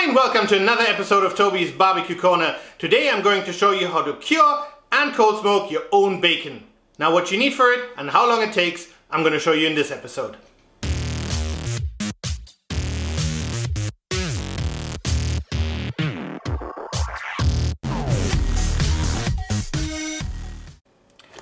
Hi and welcome to another episode of Toby's Barbecue Corner. Today I'm going to show you how to cure and cold smoke your own bacon. Now what you need for it and how long it takes, I'm going to show you in this episode.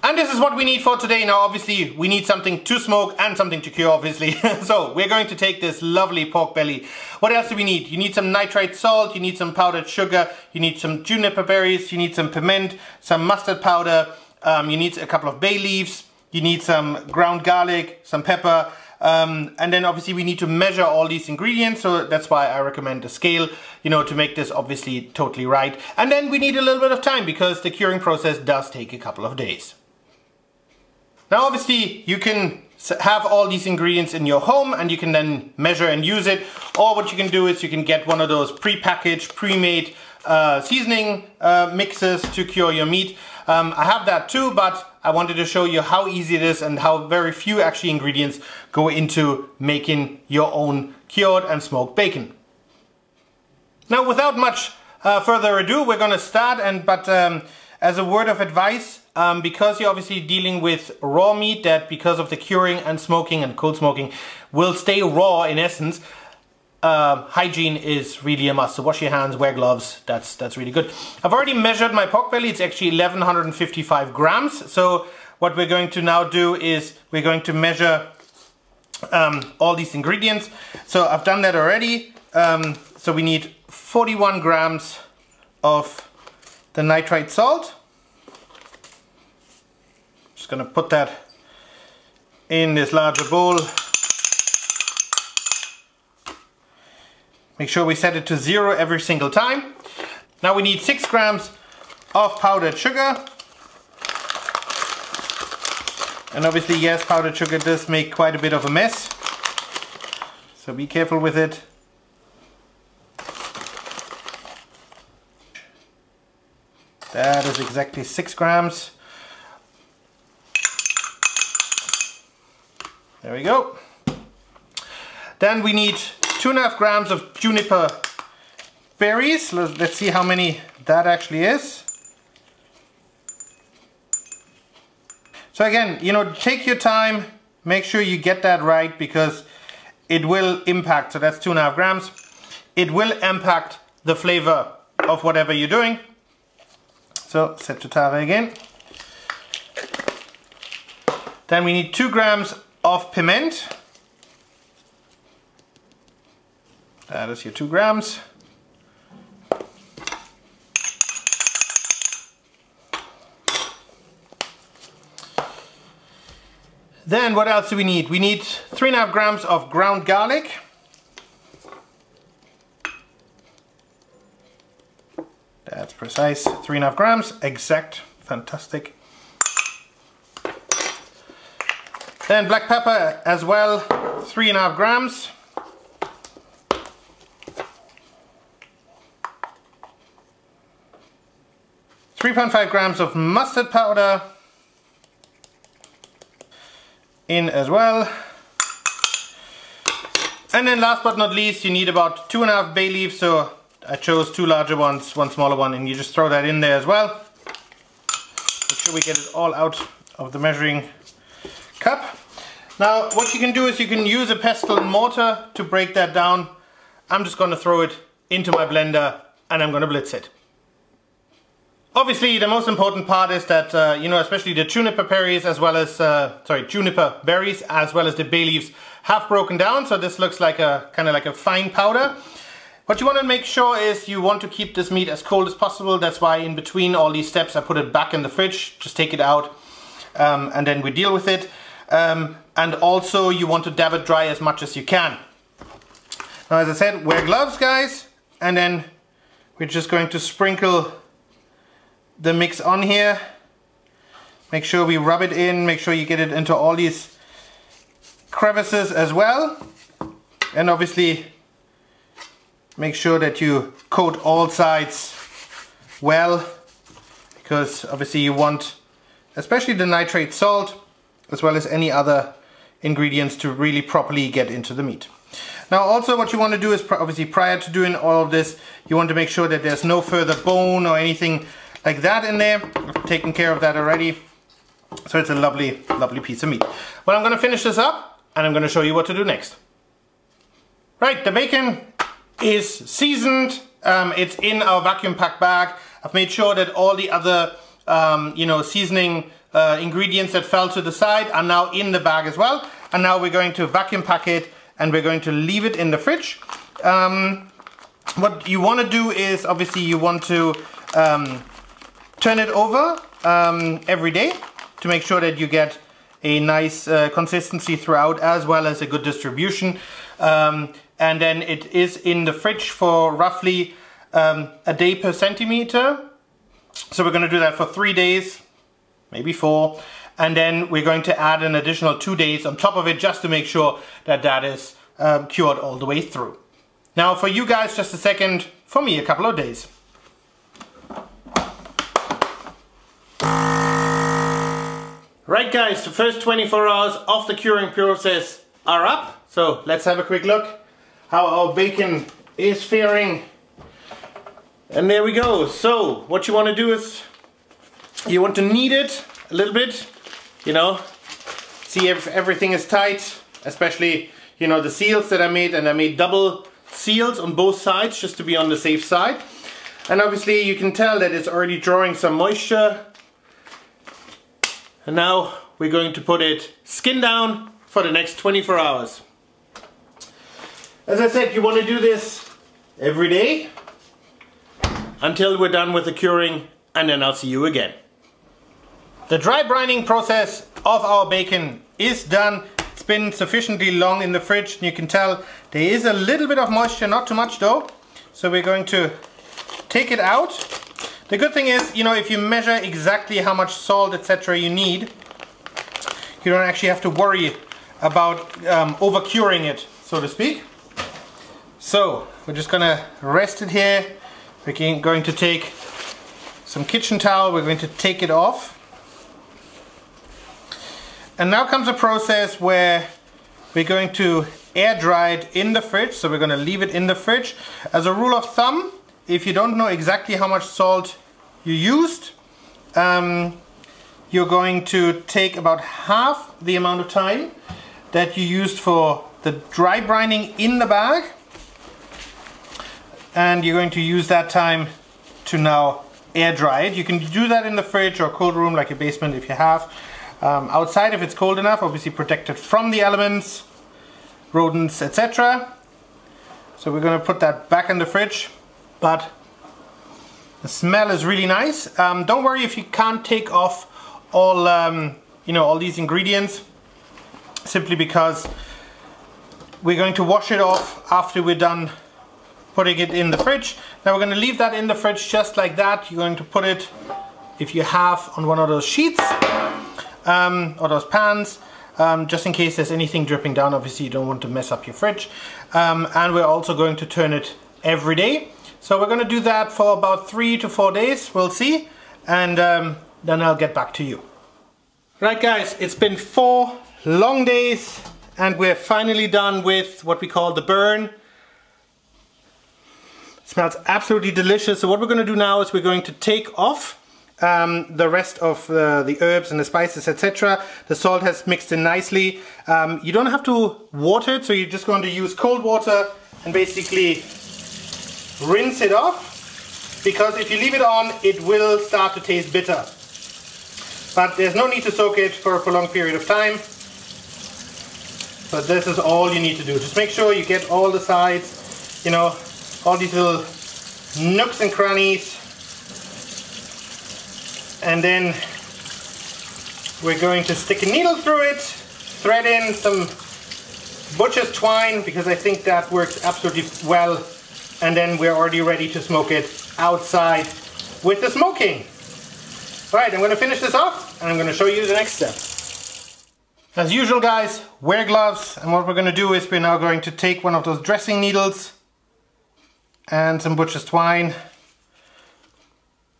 And this is what we need for today. Now obviously we need something to smoke and something to cure obviously. So we're going to take this lovely pork belly. What else do we need? You need some nitrite salt, you need some powdered sugar, you need some juniper berries, you need some piment, some mustard powder, you need a couple of bay leaves, you need some ground garlic, some pepper, and then obviously we need to measure all these ingredients, so that's why I recommend a scale, you know, to make this obviously totally right. And then we need a little bit of time because the curing process does take a couple of days. Now obviously you can have all these ingredients in your home and you can then measure and use it, or what you can do is you can get one of those pre-packaged, pre-made seasoning mixes to cure your meat. I have that too, but I wanted to show you how easy it is and how very few actually ingredients go into making your own cured and smoked bacon. Now without much further ado, we're going to start, but as a word of advice, because you're obviously dealing with raw meat that because of the curing and smoking and cold smoking will stay raw in essence, hygiene is really a must. So wash your hands, wear gloves, that's really good. I've already measured my pork belly, it's actually 1155 grams. So what we're going to now do is we're going to measure all these ingredients. So I've done that already. So we need 41 grams of the nitrite salt. Just gonna put that in this larger bowl. Make sure we set it to 0 every single time. Now we need 6 grams of powdered sugar. And obviously, yes, powdered sugar does make quite a bit of a mess, so be careful with it. That is exactly 6 grams. There we go. Then we need 2.5 grams of juniper berries. Let's see how many that actually is. So again, you know, take your time, make sure you get that right because it will impact, so that's 2.5 grams. It will impact the flavor of whatever you're doing. So set to tare again. Then we need 2 grams of piment. That is your 2 grams. Then what else do we need? We need 3.5 grams of ground garlic. That's precise, 3.5 grams, exact, fantastic. Then black pepper as well, 3.5 grams. .5 grams of mustard powder in as well. And then last but not least, you need about 2.5 bay leaves, so I chose 2 larger ones, 1 smaller one, and you just throw that in there as well. Make sure we get it all out of the measuring cup. Now what you can do is you can use a pestle and mortar to break that down. I'm just going to throw it into my blender and I'm going to blitz it. Obviously the most important part is that you know, especially the juniper berries as well as juniper berries as well as the bay leaves have broken down, so this looks like a kind of like a fine powder. What you want to make sure is you want to keep this meat as cold as possible. That's why in between all these steps I put it back in the fridge. Just take it out and then we deal with it. And also you want to dab it dry as much as you can. Now as I said, wear gloves guys, and then we're just going to sprinkle the mix on here. Make sure we rub it in, make sure you get it into all these crevices as well. And obviously make sure that you coat all sides well, because obviously you want, especially the nitrate salt, as well as any other ingredients, to really properly get into the meat. Now also what you want to do is obviously prior to doing all of this, you want to make sure that there's no further bone or anything like that in there. I've taken care of that already. So it's a lovely, lovely piece of meat. Well, I'm going to finish this up and I'm going to show you what to do next. Right, the bacon is seasoned. It's in our vacuum pack bag. I've made sure that all the other, you know, seasoning ingredients that fell to the side are now in the bag as well. And now we're going to vacuum pack it and we're going to leave it in the fridge. What you want to do is obviously you want to turn it over every day to make sure that you get a nice consistency throughout as well as a good distribution. And then it is in the fridge for roughly a day per centimeter. So we're going to do that for 3 days, maybe 4. And then we're going to add an additional 2 days on top of it just to make sure that that is cured all the way through. Now for you guys, just a second. For me, a couple of days. Right guys, the first 24 hours of the curing process are up. So let's have a quick look how our bacon is faring. And there we go. So what you want to do is you want to knead it a little bit, you know, see if everything is tight, especially, you know, the seals that I made, and I made double seals on both sides just to be on the safe side. And obviously you can tell that it's already drawing some moisture. And now we're going to put it skin down for the next 24 hours. As I said, you want to do this every day until we're done with the curing, and then I'll see you again. The dry brining process of our bacon is done. It's been sufficiently long in the fridge, and you can tell there is a little bit of moisture, not too much though. So we're going to take it out. The good thing is, you know, if you measure exactly how much salt, etc. you need, you don't actually have to worry about over curing it, so to speak. So we're just gonna rest it here. We're going to take some kitchen towel, we're going to take it off. And now comes a process where we're going to air dry it in the fridge. So we're going to leave it in the fridge. As a rule of thumb, if you don't know exactly how much salt you used, you're going to take about half the amount of time that you used for the dry brining in the bag. And you're going to use that time to now air dry it. You can do that in the fridge or cold room, like a basement if you have. Outside, if it's cold enough, obviously protected from the elements, rodents, etc. So we're going to put that back in the fridge, but the smell is really nice. Don't worry if you can't take off all, you know, all these ingredients, simply because we're going to wash it off after we're done putting it in the fridge. Now we're going to leave that in the fridge just like that. You're going to put it, if you have, on one of those sheets or those pans, just in case there's anything dripping down. Obviously you don't want to mess up your fridge. And we're also going to turn it every day. So we're going to do that for about 3 to 4 days, we'll see, and then I'll get back to you. Right guys, it's been 4 long days and we're finally done with what we call the burn. It smells absolutely delicious. So what we're going to do now is we're going to take off the rest of the herbs and the spices, etc. The salt has mixed in nicely. You don't have to water it, so you're just going to use cold water and basically rinse it off, because if you leave it on, it will start to taste bitter. But there's no need to soak it for a prolonged period of time. But this is all you need to do. Just make sure you get all the sides, you know, all these little nooks and crannies. And then we're going to stick a needle through it, thread in some butcher's twine, because I think that works absolutely well. And then we're already ready to smoke it outside with the smo-king. Right, I'm going to finish this off and I'm going to show you the next step. As usual guys, wear gloves, and what we're going to do is we're now going to take one of those dressing needles and some butcher's twine,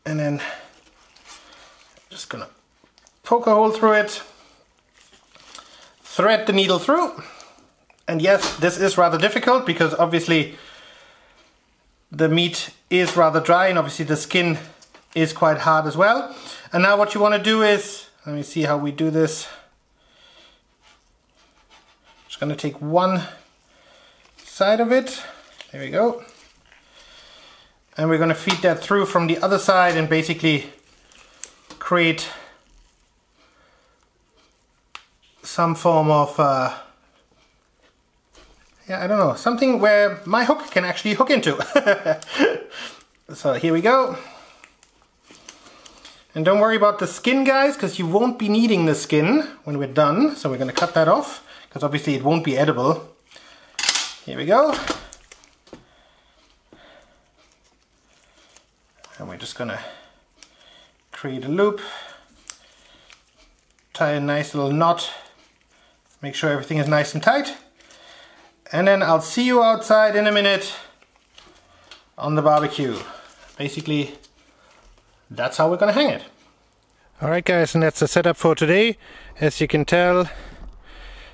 and then just gonna poke a hole through it, thread the needle through, And yes, this is rather difficult because obviously the meat is rather dry and obviously the skin is quite hard as well. And now what you want to do is, let me see how we do this. Just going to take one side of it. There we go. And we're going to feed that through from the other side and basically create some form of, yeah, I don't know, something where my hook can actually hook into. So here we go. And don't worry about the skin, guys, because you won't be needing the skin when we're done. So we're going to cut that off, because obviously it won't be edible. Here we go. And we're just going to create a loop, tie a nice little knot, make sure everything is nice and tight. And then I'll see you outside in a minute on the barbecue. Basically, that's how we're gonna hang it. Alright guys, and that's the setup for today. As you can tell,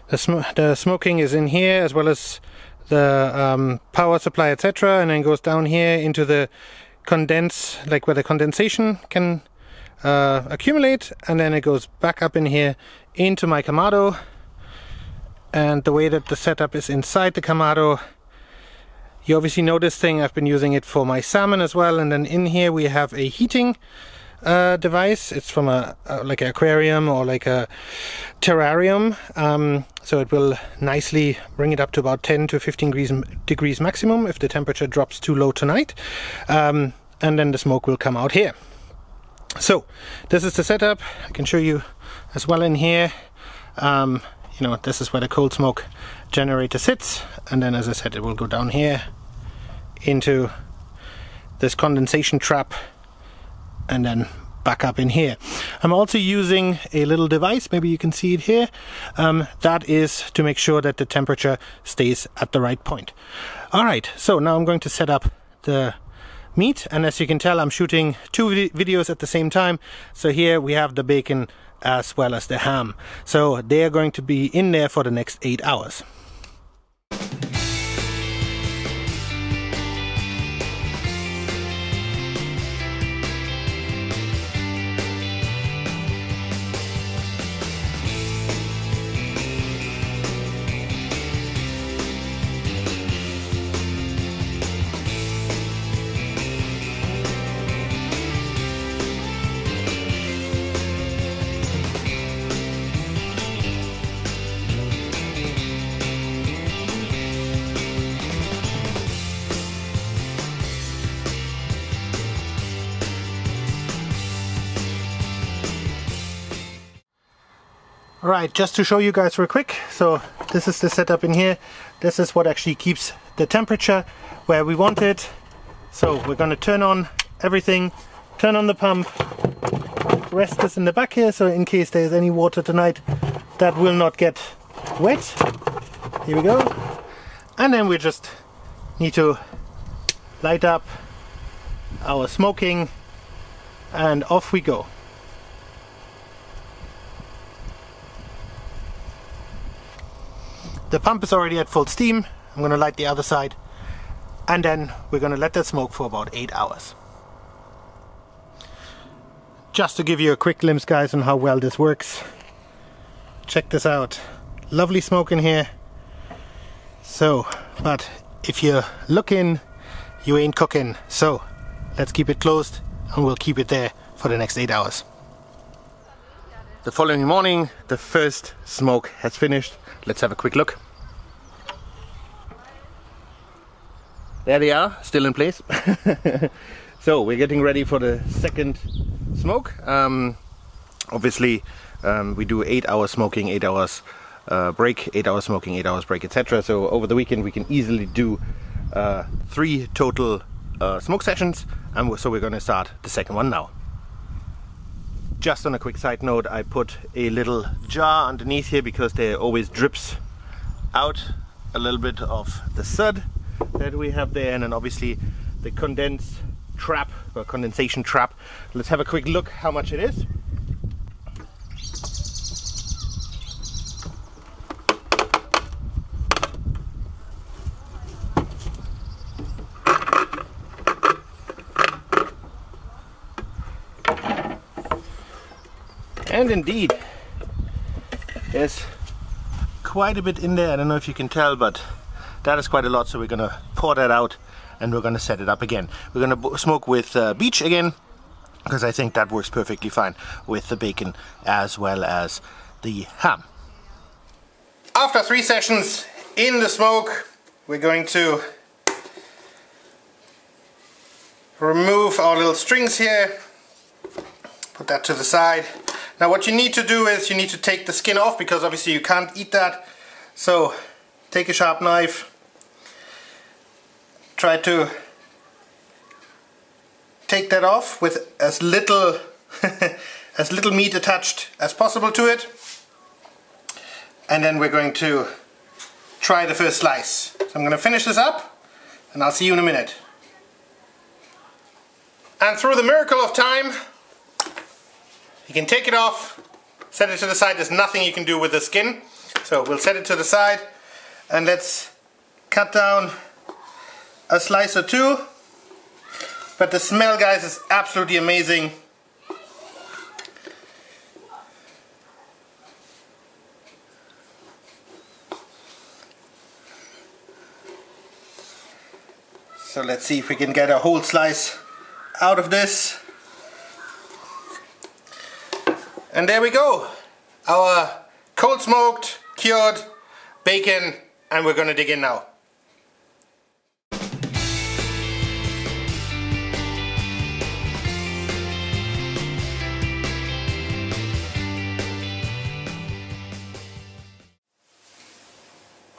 the smoking is in here, as well as the power supply, etc. And then goes down here into the condense, like where the condensation can accumulate. And then it goes back up in here into my Kamado. And the way that the setup is inside the Kamado, you obviously know this thing. I've been using it for my salmon as well. And then in here we have a heating device. It's from a like an aquarium or like a terrarium. So it will nicely bring it up to about 10 to 15 degrees maximum if the temperature drops too low tonight. And then the smoke will come out here. So this is the setup. I can show you as well in here. You know, this is where the cold smoke generator sits, and then, as I said, it will go down here into this condensation trap and then back up in here. I'm also using a little device, maybe you can see it here, that is to make sure that the temperature stays at the right point. Alright, so now I'm going to set up the meat, and as you can tell, I'm shooting two videos at the same time. So here we have the bacon as well as the ham. So they are going to be in there for the next 8 hours. Alright, just to show you guys real quick, so this is the setup in here. This is what actually keeps the temperature where we want it. So we're going to turn on everything, turn on the pump, rest this in the back here, so in case there's any water tonight that will not get wet. Here we go. And then we just need to light up our smoking and off we go. The pump is already at full steam. I'm going to light the other side, and then we're going to let that smoke for about 8 hours. Just to give you a quick glimpse, guys, on how well this works. Check this out. Lovely smoke in here. So, but if you're looking, you ain't cooking. So let's keep it closed, and we'll keep it there for the next 8 hours. The following morning, the first smoke has finished. Let's have a quick look. There they are, still in place. So we're getting ready for the second smoke. Obviously, we do 8 hours smoking, 8 hours break, 8 hours smoking, 8 hours break, etc. So over the weekend we can easily do 3 total smoke sessions, and so we're going to start the second one now. Just on a quick side note, I put a little jar underneath here because there always drips out a little bit of the sud that we have there, and then obviously the condensed trap or condensation trap. Let's have a quick look how much it is. And indeed, there's quite a bit in there. I don't know if you can tell, but that is quite a lot. So we're gonna pour that out and we're gonna set it up again. We're gonna smoke with beech again, because I think that works perfectly fine with the bacon as well as the ham. After 3 sessions in the smoke, we're going to remove our little strings here, put that to the side. Now what you need to do is you need to take the skin off, because obviously you can't eat that. So take a sharp knife, try to take that off with as little as little meat attached as possible to it, and then we're going to try the first slice. So I'm going to finish this up and I'll see you in a minute. And through the miracle of time, you can take it off, set it to the side. There's nothing you can do with the skin, so we'll set it to the side and let's cut down a slice or two. But the smell, guys, is absolutely amazing. So let's see if we can get a whole slice out of this. And there we go. Our cold smoked, cured bacon, and we're gonna dig in now.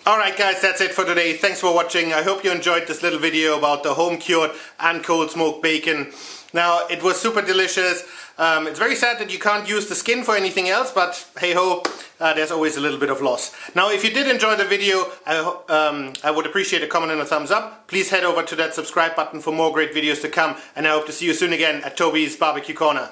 Alright guys, that's it for today. Thanks for watching. I hope you enjoyed this little video about the home cured and cold smoked bacon. Now, it was super delicious. It's very sad that you can't use the skin for anything else, but hey ho, there's always a little bit of loss. Now, if you did enjoy the video, I would appreciate a comment and a thumbs up. Please head over to that subscribe button for more great videos to come, and I hope to see you soon again at Toby's Barbecue Corner.